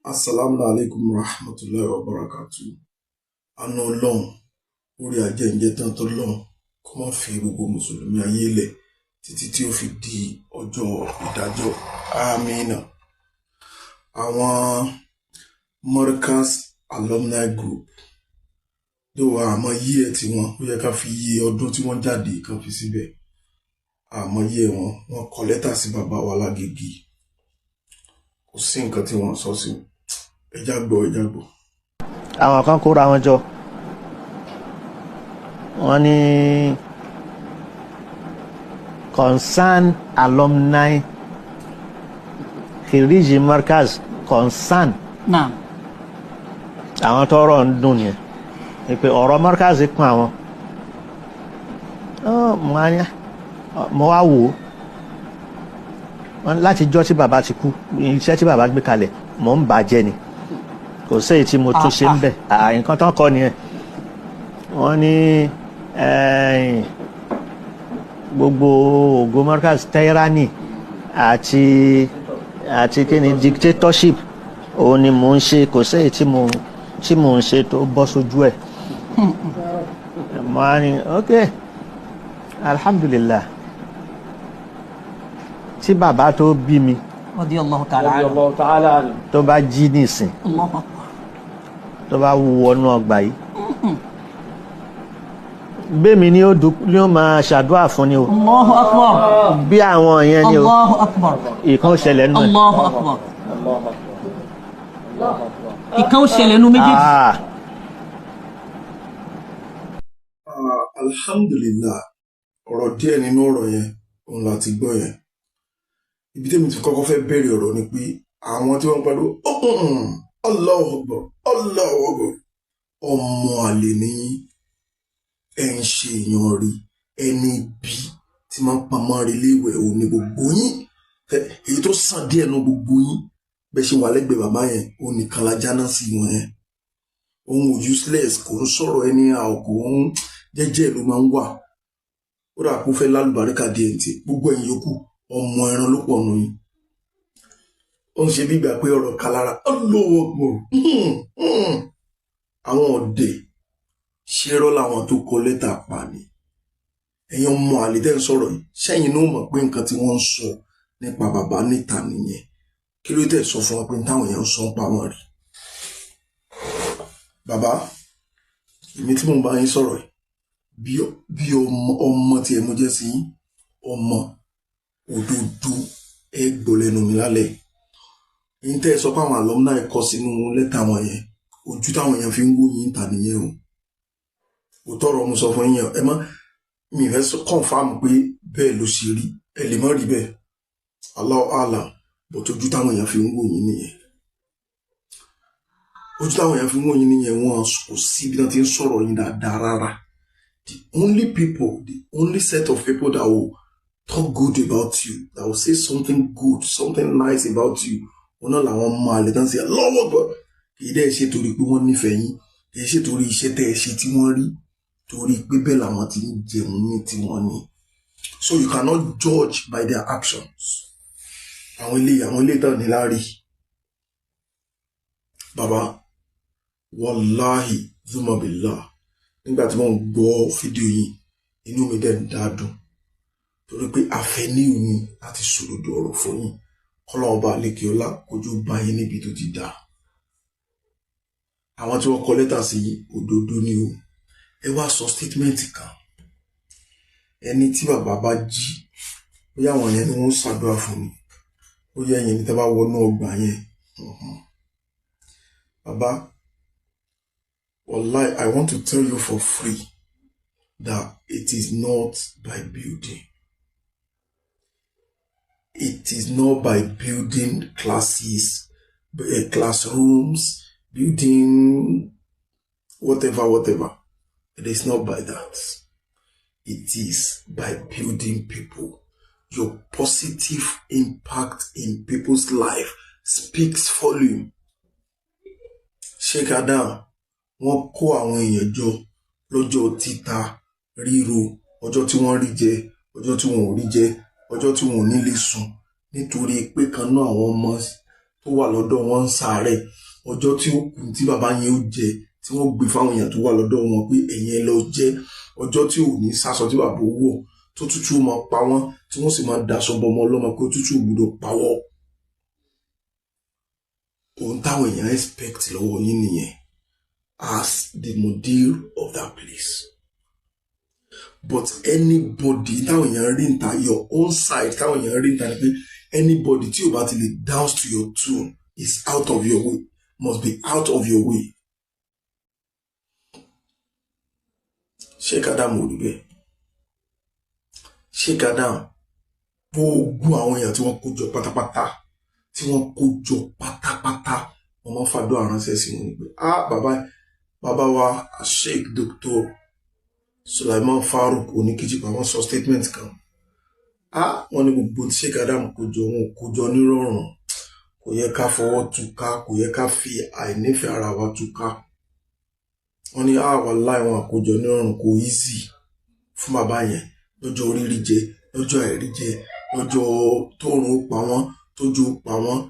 Assalamu alaikum rahmatullahi wa barakatuh. Àánú Ọlọ́run, orí ajẹ́ǹjẹ́ tán tọ́lọ́run kó má fi gbogbo mùsùlùmí ayé lẹ̀ títí tí ó fi di ọjọ́ ìdájọ́. Amina. Àwọn Markaz Alumni Group ló wà àmọ́ yí ẹ̀ tí wọ́n ó yẹ ká fi yí ọdún tí wọ́n jáde kan fi síbẹ̀. Àmọ́ yí ẹ̀ wọ́n kọ lẹ́tà sí bàbá wa lágége. Kò sí nǹkan tí wọ́n sọ sí. Ẹjá gbọ́. Àwọn kan kóra wọn jọ. Wọ́n ní concern alumni Khiriji Markaz concern. Naam. Àwọn tọ́rọ̀ ń dùn yẹn. Pé ọ̀rọ̀ Markaz kún àwọn. Mo wá wò ó. Láti jọ́ tí bàbá ti kú, iṣẹ́ tí bàbá gbé kalẹ̀, mò ń bàjẹ́ ni. Kò sí èyí tí mo tún ṣe ń bẹ̀. Nǹkan tán kọ́ nìyẹn. Wọ́n ní gbogbo ògo Markaz tyranny àti kíni dictatorship òun ni mò ń ṣe. Kò sí èyí tí mò ń ṣe tó bọ́ sójú ẹ̀. Mo á ní ok alhamdulillah. Tí bàbá tó bí mi Radiyallahu ta'ala anhu. tó bá jí nísìn Allahu Akbar. tó bá wọnú ọgbà yìí bẹ́ẹ̀mi ni ó máa ṣàdúrà fún ni o. Allahu Akbar. Bí àwọn yẹn ni o. Allahu Akbar. ìkan ó ṣẹlẹ̀ nù ẹ̀. Allahu Akbar. Ìkan ó ṣẹlẹ̀ nù méjèèjì. Alhamdulillah, ọ̀rọ̀ díẹ̀ nínú ọ̀rọ̀ yẹn òun láti gbọ́ yẹn. Ibi tí mi ti kọ́kọ́ fẹ́ bẹ̀rẹ̀ ọ̀rọ̀ ni pé àwọn tí wọ́n ń pariwo Allahu Akbar, Allahu Akbar, ọmọ àlè ní ẹ̀ ń ṣe èèyàn rí ẹni bí tí máa ń pamọ́ rí léwẹ̀ òun ni gbogbo yín. Èyí tó sàn díẹ̀ nu gbogbo yín bẹ́ẹ̀ ṣe wà lẹ́gbẹ̀ẹ́ bàbá yẹn òun nìkan la jáná sí wọn yẹn. Òun ò useless, kò ń sọ̀rọ̀ ẹni àkó ń jẹ́jẹ́ ló máa ń wà. Ó dà kó fẹ́ lálùbáríkà díẹ̀ ntì gbogbo ẹ̀yin yòókù ọmọ ẹran ló pọ̀ nù yín. Ó ń ṣe bí ìgbà pé ọ̀rọ̀ kalára Allahu Akbar. Àwọn ọ̀dẹ̀ ṣerọ́ làwọn tó kọ lẹ́tà pa ni. Ẹ̀yin ọmọ àlè tẹ́ ń sọ̀rọ̀ yìí sẹ́yìn náà mọ̀ pé nǹkan tí wọ́n ń sọ nípa bàbá níta nìyẹn. Kí ló tẹ̀ sọ fún wọn pé táwọn èèyàn ń sọ ń pa wọn rí. Bàbá èmi tí mo bá yín sọ̀rọ̀ yìí bí ọmọ tí ẹ mú jẹ́ sí ọmọ òdodo ẹ gbọ́ lẹ́nu mi lálẹ́. Yín tẹ́ ẹ sọ pé àwọn alumni kọ sínú lẹ́tà wọn yẹn ojú táwọn èèyàn fi ń wò yín ta nìyẹn o. Òótọ́ ọ̀rọ̀ mo sọ fún yín ẹ má mi fẹ́ confirm pé bẹ́ẹ̀ ló ṣe rí ẹ lè má rí bẹ́ẹ̀ Allahu a'lam but ojú táwọn èèyàn fi ń wò yín nìyẹn. Ojú táwọn èèyàn fi ń wò yín nìyẹn wọn kò sí bí wọ́n ti ń sọ̀rọ̀ yín dáadáa rárá. The only set of people that will talk good about you, that will say something good, something nice about you, wọn náà làwọn ọmọ àlè tán sí lọ́wọ́ gbọ́. Kì í dẹ́ ṣe torí pé wọ́n nífẹ̀ẹ́ yín, kì í ṣe torí iṣẹ́ tẹ́ ẹ ṣe tí wọ́n rí, torí pé bẹ́ẹ̀ làwọn ti ń jẹun ní tiwọn ni. So you cannot judge by their actions. Àwọn ilé tán ní láàrí. Bàbá, wallahi zumabillah, nígbà tí wọ́n gbọ́ fídíò yìí inú mi dẹ̀ ń dádùn torí pé afẹ́ ní òní láti sòròdò ọ̀rọ̀ fún yín kọ́lọ́wọ́n bá lékè ọlá kojú bá yín níbi tó ti dá. Àwọn tí wọ́n kọ lẹ́tà sí òdodo ni o. Ẹ wá sọ statement kan ẹni tí bàbá bá jí bóyá àwọn yẹn ni wọ́n ṣàdúrà fún mi bóyá ẹ̀yin ní tẹ́ bá wọnú ọgbà yẹn. Bàbá, wallahi, I want to tell you for free that it is not by building. It is not by building classes, classrooms, building whatever. It is not by that. It is by building people. Your positive impact in people's life speaks volume. Sheikh Adam, wọ́n kó àwọn èèyàn jọ lọ́jọ́ títa ríro, ọjọ́ tí wọ́n rí jẹ, ọjọ́ tí wọ́n ò rí jẹ, ọjọ́ tí wọ́n ò ní lè sùn nítorí pé kan náà àwọn ọmọ tó wà lọ́dọ̀ wọn ń sàárẹ̀, ọjọ́ tí ó kù tí bàbá yẹn ó jẹ tí wọ́n gbé fáwọn èèyàn tó wà lọ́dọ̀ wọn pé ẹ̀yin ẹ lọ jẹ, ọjọ́ tí ò ní sásọ tí bàbá ó wọ̀ tó tútù máa pa wọ́n tí wọ́n sì máa daṣọ bọmọ ọlọ́mọ pé tútù gbọ́dọ̀ pa wọ́n. Ohun táwọn èèyàn expect lọ́wọ́ yín nìyẹn as the mudir of that place. But anybody táwọn èèyàn rí níta, your own side táwọn èèyàn rí níta ni pé anybody tí o bá ti lè dance to your tune is out of your way, must be out of your way. Sheikh Adam ò rí bẹ́ẹ̀. Sheikh Adam gbogbo àwọn èèyàn tí wọ́n kó jọ pátápátá wọ́n máa ń fàdúrà ránṣẹ́ sí wọn ni pé bàbá wa Sheikh Dr. Sulaiman Farouk Oníkìjìpá wọ́n sọ statement kan. Wọ́n ní gbogbo tí Sheikh Adam kójọ wọn kójọ nírọ̀rùn, kò yẹ ká fọwọ́ túká, kò yẹ ká fi àìnífẹ̀ẹ́ ara wa túká. Wọ́n ní wallahi wọn àkójọ nírọ̀rùn kò easy fún bàbá yẹn lọ́jọ́ oríire jẹ, lọ́jọ́ àìrí jẹ, lọ́jọ́ tóòrùn ó pa wọ́n, tójú ó pa wọ́n.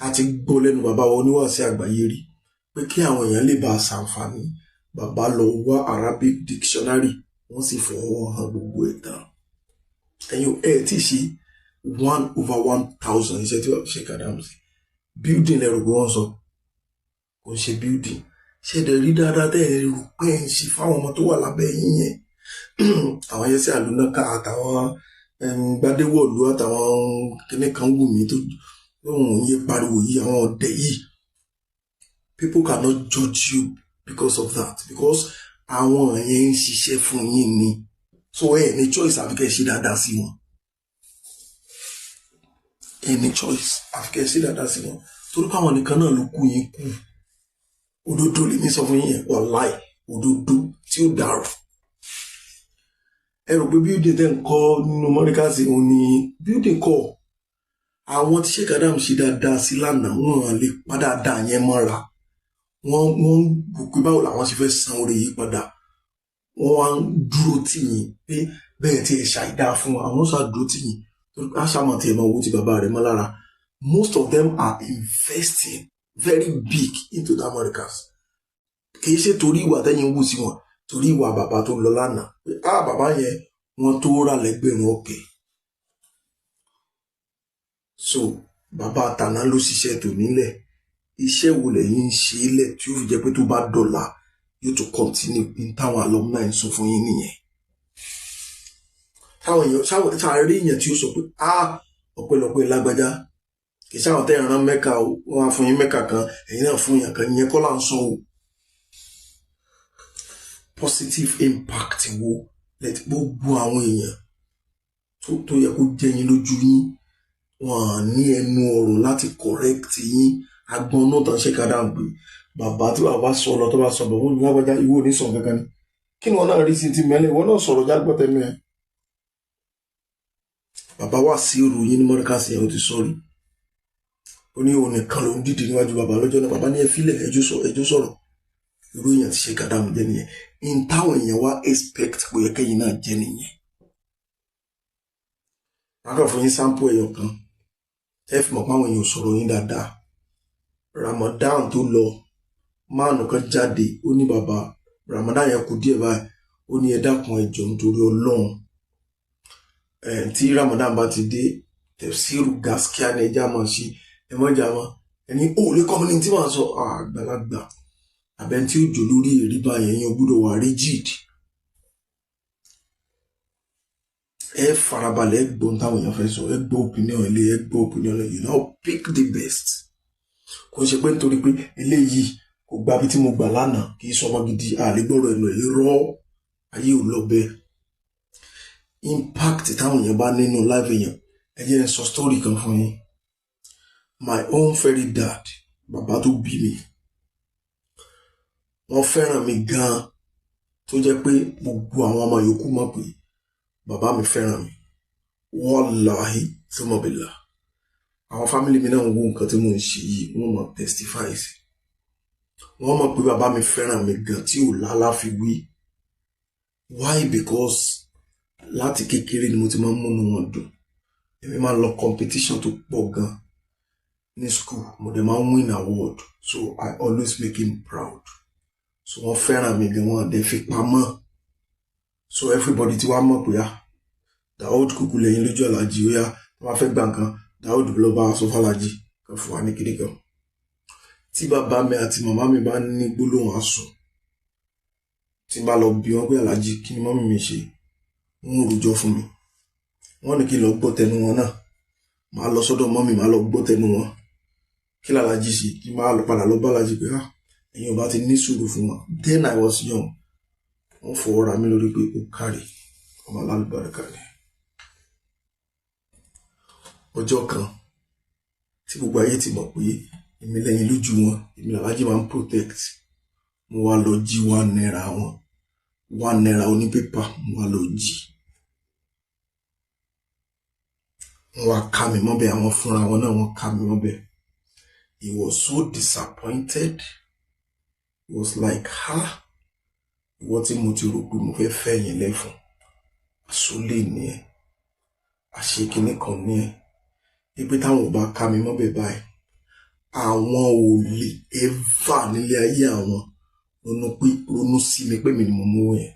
A ti gbọ́ lẹ́nu bàbá wa oníwàásí àgbáyé rí pé kí àwọn èèyàn lè bá a ṣàǹfààní, bàbá lọ wá Arabic dictionary wọ́n sì fọwọ́ hàn gbogbo ẹ̀ tán. Ẹ̀yin tí ṣe 1/1000 iṣẹ́ tí wọ́n Sheikh Adam sí. Building lẹ́rù pé wọ́n sọ kò ń ṣe building. Ṣé ẹ̀dẹ̀ rí dáadáa tẹ́ ẹ̀ rò pé ń ṣe fáwọn ọmọ tó wà lábẹ́ yín yẹn? Àwọn yẹn sí àlùnáká àtàwọn gbadéwọ̀lú àtàwọn kìnnìkan wù mí tó lóhùn yé pariwo yìí, àwọn ọ̀dẹ̀ yìí. People cannot judge you because of that, because àwọn yẹn ń ṣiṣẹ́ fún yín ni. So ní choice àfi kẹ́ ṣe dáadáa sí wọn. Ní choice àfi kẹ́ ṣe dáadáa sí wọn. Torí pé àwọn nìkan náà ló kú yín kú. Òdodo lè ní sọ fún yín yẹn, wàláì òdodo tí ó dàrú. Ẹ rò pé building tẹ́ ń kọ́ nínú mọ́ríkàsì òun ni building kọ́. Àwọn tí Sheikh Adam ṣe dáadáa sí lánàá wọn lè padà dá yẹn mọ́ra. Wọ́n gbogbo báwo làwọn ṣe fẹ́ san orí yìí padà. Wọ́n wá ń dúró tì yín pé bẹ́ẹ̀ tí ẹ ṣàìdá fún wọn, àwọn ṣáà dúró tì yín. Aṣáàmọ̀ tí ẹ máa wo ti bàbá rẹ̀ mọ́ lára. Most of them are investing very big into the Americas. Kì í ṣe torí ìwà tẹ́yìn wù sí wọn, torí ìwà bàbá tó lọ lánàá. Pé bàbá yẹn wọ́n tó rà lẹ́gbẹ̀rún ọ̀kẹ́. So bàbá àtàná ló ṣiṣẹ́ tò nílẹ̀. Iṣẹ́ wo lẹ́yìn ń ṣe ilẹ̀ tí ó fi jẹ́ pé tó bá dọ̀la yóò tún continue ní táwọn alumni ń sọ fún yín nìyẹn. Táwọn èèyàn ṣàárí èèyàn tí ó sọ pé ọpẹ́lọpẹ́ lágbájá kì í ṣáwọn tẹ́ ìran Mẹ́kà o, wọ́n á fún yín Mẹ́kà kan, ẹ̀yin náà fún yàn kan, ìyẹn kọ́ là ń sọ o. Positive impact wo let gbogbo àwọn èèyàn tó yẹ kó jẹ́ yín lójú yín, wọ́n ní ẹnu ọ̀rọ̀ láti correct yín. Agbọn náà tán Sheikh Adam pé bàbá tí bàbá sọ lọ tó bá sọ bọ̀ wọ́n ní lágbájá ìwọ ní sọ kankan ni. Kí ni wọ́n náà rí sí ti mẹ́lẹ̀, ìwọ náà sọ̀rọ̀ jágbọ́tẹ́nu ẹ̀. Bàbá wà sí òru yín ní mọ́ríkàsì yẹn ó ti sọ̀rí. Ó ní òun nìkan ló ń dìde níwájú bàbá lọ́jọ́ náà. Bàbá ní ẹ fílẹ̀ ẹjọ́ sọ̀rọ̀. Irú èèyàn tí Sheikh Adam jẹ́ nìyẹn. In táwọn èèyàn wá expect pé yẹ kẹ́yìn náà jẹ́ nìyẹn. Wọ́n kàn fún yín sample ẹ̀yọ̀ kan. Ẹ fi mọ̀ pé àwọn èèyàn sọ̀rọ̀ yín dáadáa. Ramadan tó lọ, máàlù kan jáde, ó ní bàbá Ramadan yẹn kù díẹ̀ báyìí, ó ní ẹ dákun ẹ jọ̀ọ́ nítorí Ọlọ́run. Tí Ramadan bá ti dé, tẹ̀síìrù gaskiya ni ẹja máa ṣe, ẹ mọ́jà wọn. Ẹni ó lè kọ́ mi ní tí màá sọ àgbàlagbà. Àbẹ̀ tí ó jò lórí èrí báyẹn yẹn gbọ́dọ̀ wà rigid. Ẹ farabalẹ̀ ẹ gbọ́ táwọn èèyàn fẹ́ sọ, ẹ gbọ́ opinion ilé, ẹ gbọ́ opinion ilé, you now pick the best. Kò ṣe pé nítorí pé eléyìí kò gba bí tí mo gbà lánàá kì í sọmọ gidi àlégbọ́rọ̀ ẹnu ẹ̀ rọ́ ayé ò lọ bẹ́ẹ̀. Impact táwọn èèyàn bá nínú life èèyàn, ẹ jẹ́ n sọ story kan fún yín. My own very dad, bàbá tó bí mi, wọ́n fẹ́ràn mi gan-an tó jẹ́ pé gbogbo àwọn ọmọ yòókù mọ̀ pé bàbá mi fẹ́ràn mi. Wallahi thumma billah. Àwọn family mi náà ń wo nǹkan tí mo ń ṣe yìí, wọ́n mọ̀ testify sí. Wọ́n mọ̀ pé bàbá mi fẹ́ràn mi gan tí ò láláfiwé. Why? Because láti kékeré ni mo ti máa ń múnú wọn dùn. Èmi máa ń lọ competition tó pọ̀ gan. ní school mo dẹ̀ máa ń win award so I always make him proud so wọ́n fẹ́ràn mi gan wọ́n dẹ̀ fi pamọ́ so everybody ti wá mọ̀ pé Daoud kúkú lẹ́yìn lójú Aláàjì ó yá wọ́n bá fẹ́ gbà nǹkan Daoud lọ bá aṣọ fàlàjì kan fún wa ní kiri kan tí bàbá mi àti màmá mi bá ní gbólóhùn àsùn tí bá lọ bí wọn pé Aláàjì kí ni mọ́mí mi ṣe wọ́n rojọ́ fún mi wọ́n ní kí n lọ gbọ́ tẹnu wọn náà màá lọ sọ́dọ̀ mọ́mí màá lọ gbọ́ tẹnu wọn kí l'Aláàjì ṣe kí máa lọ padà lọ bá Aláàjì pé ẹ̀yin ò bá ti ní sùúrù fún wọn. Then I was young wọ́n fọwọ́ ra mi lórí pé ó kárí ọmọ alálùbáríkà ni. Ọjọ́ kan tí gbogbo ayé ti mọ̀ pé èmi lẹ́yìn lójú wọn èmi l'Aláàjì máa ń protect mo wá lọ jí £1 wọn £1 oní pépà mo wá lọ jí wọ́n wá ká mi mọ́bẹ̀ àwọn fúnra wọn náà wọ́n ká mi mọ́bẹ̀. He was so disappointed. He was like ìwọ tí mo ti rò pé mo fẹ́ fẹ́ yẹn lẹ́fun àsólè ni ẹ àṣekínní kan ní ẹ ibi táwọn ò bá ká mi mọ́bẹ̀ báyìí àwọn ò lè ever nílé ayé àwọn ronú sí mi pé mi ni mo mú yẹn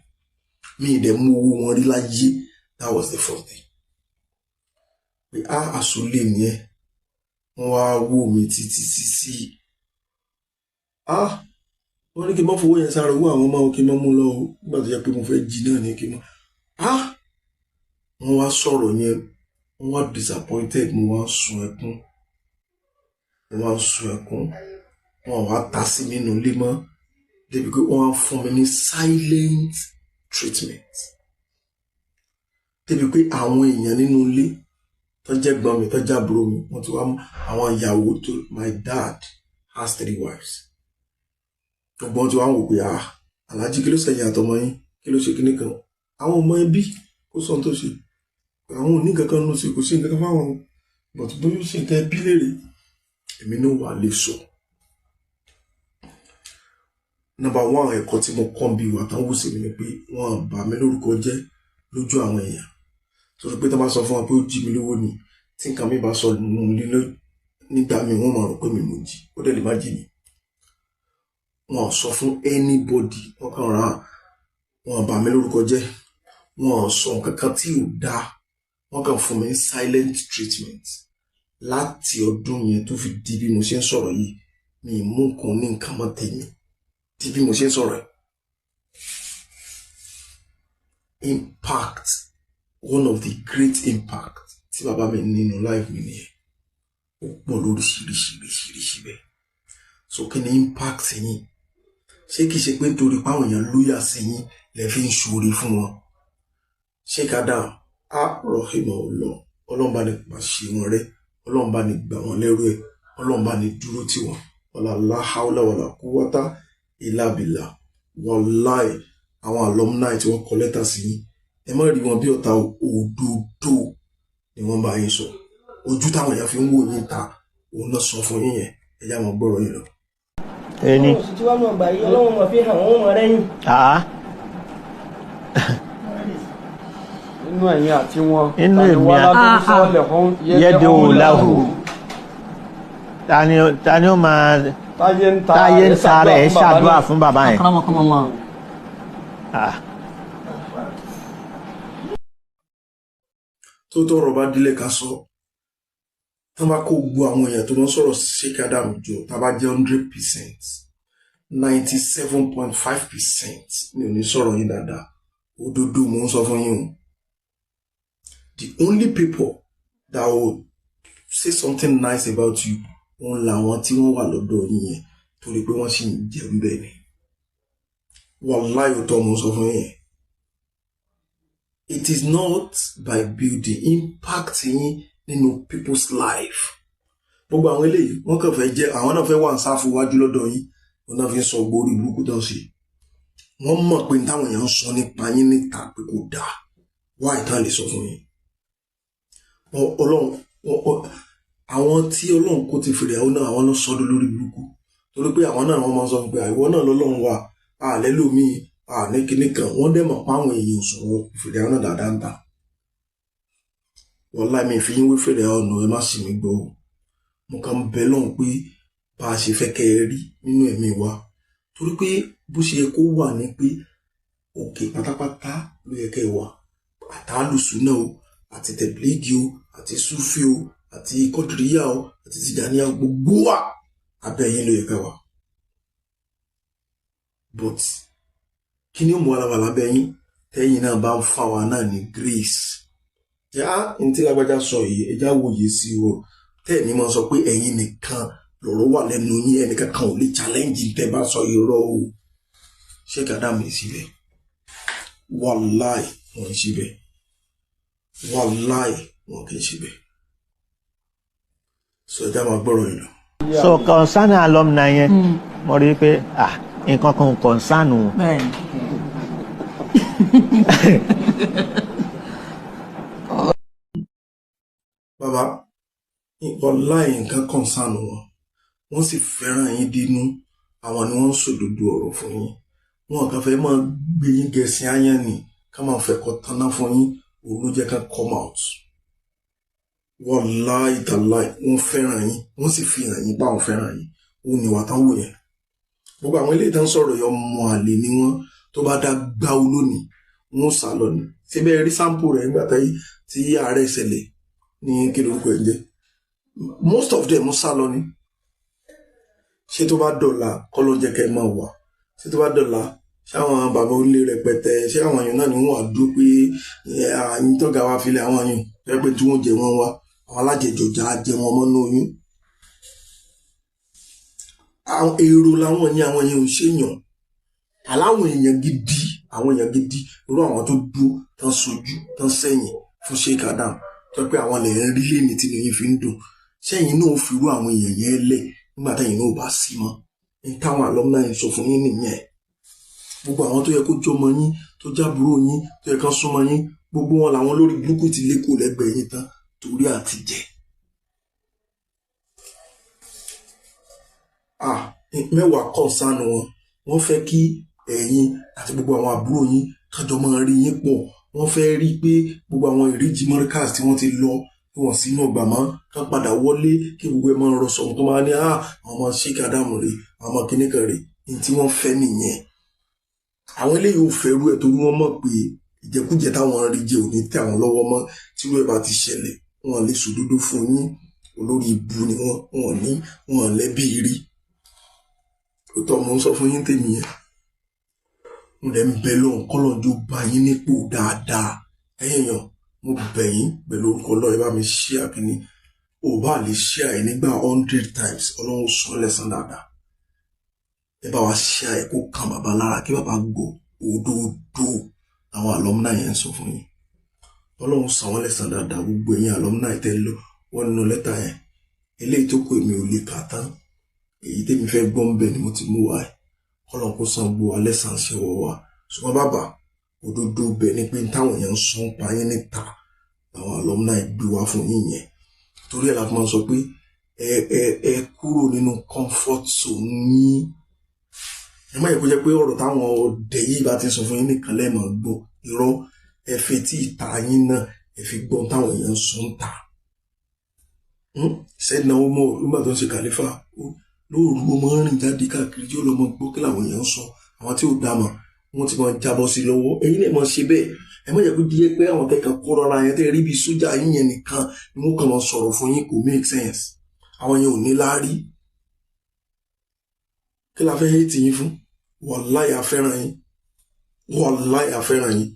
mi ì dẹ̀ mú owó wọn rí láyé. That was the first thing. Pé àsólè ni ẹ wọ́n wá wò mí títí sí wọ́n ní kí n má fowó yẹn sára owó àwọn ọmọ kí n má mú lọ nígbà tó yẹ pé mo fẹ́ jí náà ní kí n má wọ́n wá sọ̀rọ̀ yẹn wọ́n wá disappointed mo wá sun ẹkún wọ́n wá ta sí mi nínú ilé mọ́ débi pé wọ́n wá fún mi ní silent treatment débi pé àwọn èèyàn nínú ilé tó jẹ́ gbọ́n mi tó jẹ́ àbúrò mi wọ́n ti wá àwọn ìyàwó tó my dad has 3 wives gbogbo tí wọ́n wò pé Aláàjì kí ló sẹ́yìn àtọmọ yín kí ló ṣe kíní kan àwọn ọmọ ẹbí kó sọ tó ṣe àwọn ò ní kankan nù sí kò sí nǹkan fáwọn but bóyá ó sì ń tẹ bí léèrè èmi náà wà lè sọ. Number 1 ẹ̀kọ́ tí mo kọ́ bí wà tán wù sí mi ni pé wọ́n bà mí lórúkọ jẹ́ lójú àwọn èèyàn torí pé tó bá sọ fún wọn pé ó jí mi lówó ni tí nǹkan mi bá sọ nínú lílo nígbà mi wọ́n máa rò pé mi mo jí ó dẹ̀ lè má jí mi. Wọ́n sọ fún anybody wọ́n kàn rán wọ́n bà mí lórúkọ jẹ́ wọ́n sọ kankan tí ò dáa wọ́n kàn fún mi silent treatment láti ọdún yẹn tó fi di bí mo ṣe ń sọ̀rọ̀ yìí mi mú nǹkan ní nǹkan mọ́ tèmi di bí mo ṣe ń sọ̀rọ̀ impact one of the great impact tí bàbá mi nínú life mi nìyẹn ó pọ̀ lóríṣiríṣi bẹ́ẹ̀ so kí ni impact yín ṣé kìí ṣe pé nítorí páwọn èèyàn lóyà sí yín lẹ fi ń ṣoore fún wọn ṣé kádà rahimahullah Ọlọ́run bá ní pàṣẹ wọn rẹ́ Ọlọ́run bá ní gbà wọn lẹ́rú ẹ̀ Ọlọ́run bá ní dúró tì wọ́n wala hawla wala quwwata illa billah wallahi àwọn alumni tí wọ́n kọ lẹ́tà sí yín ẹ má rí wọn bí ọ̀tá òdodo ni wọ́n bá yín sọ ojú táwọn èèyàn fi ń wò yín ta òun náà sọ fún yín yẹn ẹ já wọn gbọ́rọ̀ yín lọ. ẹni inú ẹ̀yin àti wọn inú èmi yẹ́dẹ̀ òláhù ta ni ó máa táyé ń sáré ẹ̀ ṣàdúrà fún bàbá yẹn. Akramakumullah. tó tọrọ bá dílé ká sọ tó bá kó gbogbo àwọn èèyàn tó máa sọ̀rọ̀ Sheikh Adam jọ tá bá jẹ́ 100% 97.5% mi ò ní sọ̀rọ̀ yín dáadáa òdodo mò ń sọ fún yín o. The only people that will say something nice about you òun làwọn tí wọ́n wà lọ́dọ̀ yín yẹn torí pé wọ́n sì ń jẹ̀bi bẹ́ẹ̀ ni wallahi ó tọ́ mò ń sọ fún yín. It is not by building impact yín nínú people's life. Gbogbo àwọn eléyìí wọ́n kàn fẹ́ jẹ́ àwọn náà fẹ́ wà ń sáfù wájú lọ́dọ̀ yín wọ́n náà fi ń sọ gbórí burúkú tó ń ṣe. Wọ́n mọ̀ pé táwọn èèyàn ń sọ nípa yín níta pé kò dáa wá ìtàn lè sọ fún yín. Ọlọ́run àwọn tí Ọlọ́run kò ti fèrè àwọn náà àwọn ló sọdọ̀ lórí burúkú torí pé àwọn náà wọ́n máa ń sọ pé àìwọ náà lọ́lọ́run wà àlẹ́ lómii ní kíní kan wọ́n dẹ̀ mọ̀ páwọn èèyàn sọ̀rọ̀ fèrè àwọn náà dáadáa ń ta. Wallahi mi fi yín wé fèrè àwọn ọ̀nà ẹ má sì mí gbọ́ mo kàn ń bẹ lọ́hùn pé bá a ṣe fẹ́ kẹ́ ẹ rí nínú ẹ̀mí wa torí pé bó ṣe yẹ kó wà ní pé òkè pátápátá ló yẹ kẹ́ ẹ wà àtàlùsùnà o àti tẹ̀blígì o àti súfì o àti kọ́dìríyà o àti tìjàníyà gbogbo wa abẹ́yìn ló yẹ kẹ́ wà but kí ni ó mú alábàlá abẹ́yìn tẹ́yìn náà bá ń fa wa náà ní grace yá ní tí lágbájá sọ yìí ẹjá wòye sí o tẹ́ẹ̀ni máa sọ pé ẹ̀yin nìkan lọ̀rọ̀ wà lẹ́nu yín ẹnìkan kan ò lè challenge tẹ́ bá sọ irọ́ o ṣé gàdá mi síbẹ̀ wàláì wọn ṣe bẹ́ẹ̀ wàláì wọn kì í ṣe bẹ́ẹ̀ sọ ẹjá máa gbọ́rọ̀ yìí lọ. so concern alumni yẹn mo rí i pé nǹkan kan concern o. bàbá wàláì nǹkan concern wọn wọ́n sì fẹ́ràn yín dínú àwọn ni wọ́n ń sòdodo ọ̀rọ̀ fún yín wọn kàn fẹ́ máa gbé yín gẹ̀ẹ́sì áyán ni ká máa fẹ́ kọ́ tanná fún yín òun ló jẹ́ ká come out wàláì tàláì wọ́n fẹ́ràn yín wọ́n sì fi hàn yín bá wọn fẹ́ràn yín òun ni wà tán wò yẹn gbogbo àwọn eléyìí tán sọ̀rọ̀ yọ ọmọ àlè ni wọ́n tó bá dá gbáwó lónìí wọ́n sá lọ ni síbẹ̀ rí sampo rẹ̀ nígbà tí ààrẹ ìṣẹ̀lẹ̀ ní kí lórúkọ ẹ̀ jẹ́ most of them sá lọ ni ṣé tó bá dọ̀la kọ́ ló jẹ́ kẹ́ ẹ máa wà ṣé tó bá dọ̀la ṣé àwọn bàbá onílé rẹpẹtẹ ṣé àwọn èèyàn náà ni wọ́n wà dúró pé àyìn tọ́gà wa filẹ̀ àwọn èèyàn tó yẹ pé tí wọ́n jẹ wọn wá àwọn alájẹjọjà jẹ wọn mọ́ ní oyún àwọn èrò làwọn ní àwọn èèyàn ò ṣèyàn aláwọn èèyàn gidi irú àwọn tó dúró tán sojú tán sẹ́yìn fún Sheikh Adam tó pé àwọn lè ń rí lẹ́ni tí lóyún fi ń dùn sẹ́yìn náà fi irú àwọn èèyàn yẹn lẹ̀ nígbà táyìn náà ò bá sí mọ́ ní táwọn alumni sọ fún yín nìyẹn gbogbo àwọn tó yẹ kó jọmọ yín tó jábúrò yín tó yẹ kán súnmọ́ yín gbogbo wọn làwọn lórí burúkú ti lékò lẹ́gbẹ̀ẹ́ yín tán torí àti jẹ. Mẹ́wàá kọ̀ǹsánù wọ́n fẹ́ kí ẹ̀yin àti gbogbo àwọn àbúrò yín kájọ máa rí yín pọ̀ wọ́n fẹ́ rí pé gbogbo àwọn ìríjì mọ́ríkàs tí wọ́n ti lọ kí wọ́n sínú ọgbà mọ́ ká padà wọlé kí gbogbo ẹ̀ máa rọ sọ̀rọ̀ tó máa ní àwọn ọmọ Sheikh Adam rè àwọn ọmọ kìnnìkan rè ní tí wọ́n fẹ́ nìyẹn. àwọn eléyìí ò fẹ́ rú ẹ̀ torí wọ́n mọ̀ pé ìjẹkújẹ táwọn rí jẹ òní tẹ àwọn lọ́wọ́ mọ́ tí irú ẹ̀ bá ti ṣẹlẹ̀ wọn lè sòdodo fún yín olórí ibu ni wọn lẹ́bí rí. òótọ́ mo ń sọ fún yín tèmi yẹn mo dẹ̀ ń bẹ lọ́hùn kọ́lọ́njọ́ bá yín nípò dáadáa ẹ̀yìn yàn mo bẹ̀ yín pẹ̀lú orúkọ lọ́ọ̀ ẹ bá mi ṣí àkíní ò bá lè ṣí àì nígbà 100 times ọlọ́run sọ lẹ́sàn dáadáa ẹ bá wa ṣí àì kó kan bàbá lára kí bàbá gbọ́ òdòdó àwọn alumni yẹn sọ fún yín ọlọ́run sọ wọ́n lẹ́sàn dáadáa gbogbo ẹ̀yin alumni tẹ́ lọ wọ́n nínú lẹ́tà yẹn eléyìí tó kọ èmi ò lè kà tán èyí tèmi fẹ́ gbọ́ ń bẹ̀ ni mo ti mú wa ẹ̀ ọlọ́run kó san gbogbo alẹ́ sàn ṣe wọ́ wa ṣùgbọ́n bàbá òdodo bẹ̀ ni pé táwọn èèyàn ń sọ ń pa yín níta àwọn alumni gbé wá fún yín yẹn torí ẹ̀ láti máa sọ pé ẹ kúrò nínú comfort zone yín ẹ má yẹ kó jẹ́ pé ọ̀rọ̀ táwọn ọdẹ yìí bá ti sọ fún yín nìkan lẹ́ẹ̀mọ̀ gbọ́ irọ́ ẹ fi tí ìta yín náà ẹ fi gbọ́n táwọn èèyàn sọ ń ta sẹ́dínà ọmọ nígbà tó ń ṣe kàlífà lóòrù ọmọ rìn jáde káàkiri tí ó lọ́mọ gbọ́ kí làwọn èèyàn sọ àwọn tí ò dá mọ̀ wọ́n ti máa jábọ́ sí lọ́wọ́ ẹ̀yin náà máa ṣe bẹ́ẹ̀ ẹ má jẹ́ kó díẹ̀ pé àwọn tẹ́ka kó rọra yẹn tẹ́ rí bí sójà yín yẹn nìkan ni wọ́n kàn máa sọ̀rọ̀ fún yín kò make sense àwọn yẹn ò ní láárí kí la fẹ́ hate yín fún wàláhì a fẹ́ràn yín wàláhì a fẹ́ràn yín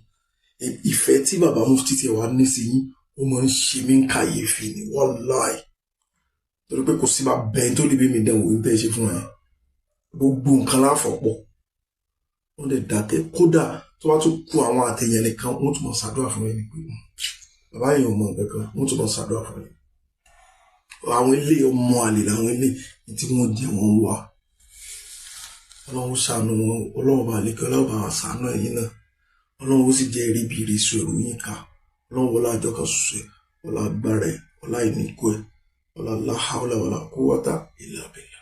ìfẹ́ tí bàbá Mufti tiẹ̀ wá ní sí yín ó máa ń ṣe mí ń kàyéfì ní wàláhì torí pé kò sí bá bẹ́ẹ̀ tó lè bí mi dẹ̀wò ń tẹ́ ṣe fún ẹ gbogbo nǹkan láfọ̀pọ̀ wọ́n lè dákẹ́ kódà tó bá tún kú àwọn àtẹ̀yẹ nìkan wọ́n tún máa ṣàdúrà fún ẹni pé bàbá yẹn ò mọ nǹkan kan wọ́n tún máa ṣàdúrà fún ẹni àwọn ilé ọmọ àlè làwọn ilé tí wọ́n jẹ wọn wá ọlọ́run ṣàánú wọn ọlọ́run bá lékè ọlọ́run bá ṣàánú ẹ̀yin náà ọlọ́run ó sì jẹ́ eré bí eré sọ èrò yín ká ọlọ́run wọlé àjọ kan ṣoṣo ọlá agbára ẹ̀ ọlá ìníkú ẹ̀ ọlá la hawla wala quwwata illa billah.